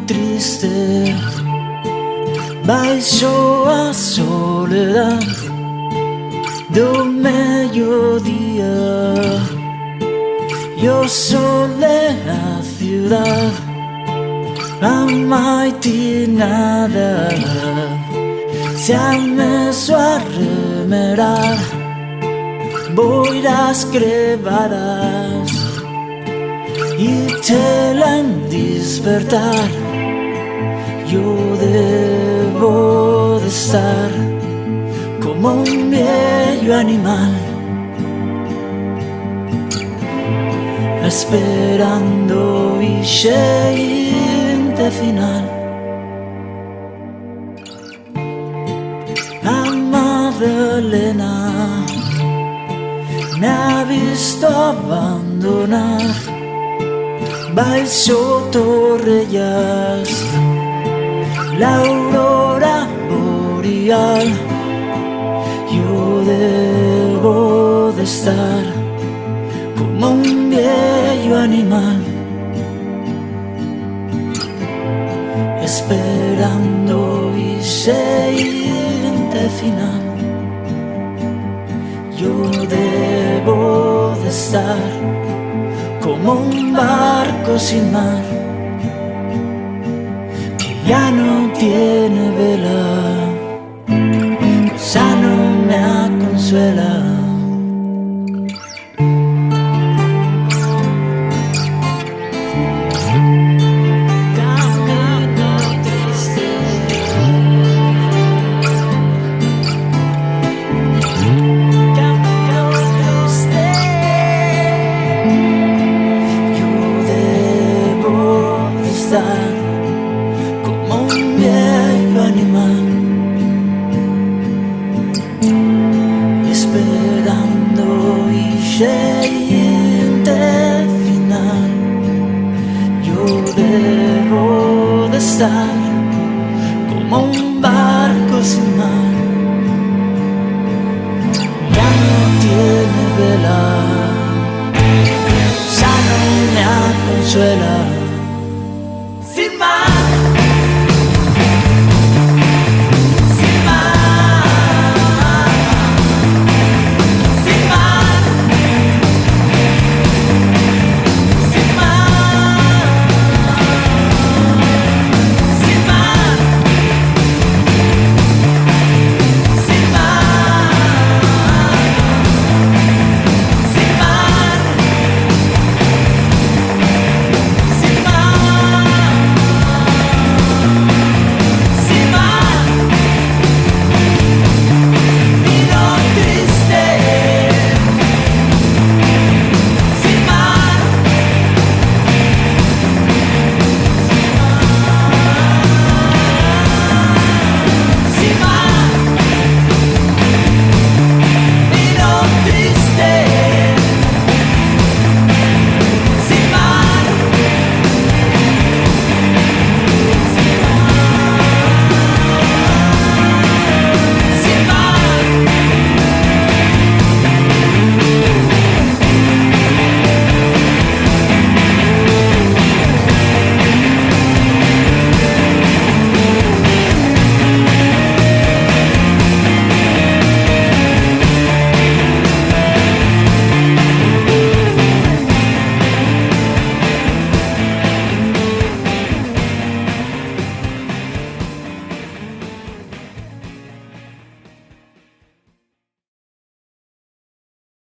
triste, baixo a soledad do mediodía. Yo solé a ciudad amaitinada, se ameso a remerar boiras crevadas y telan despertar. Yo debo de estar como un viejo animal, esperando y siguiente final. A Madalena me ha visto abandonar baixo Torrellas, la aurora boreal. Yo debo de estar como un viejo animal, esperando y siguiente final. Yo debo de estar como un barco sin mar, que ya no tiene vela, ya no me consuela. Como un viejo animal, esperando y siguiente final. Yo debo de estar como un barco sin mar, ya no tiene vela, ya no me consuela.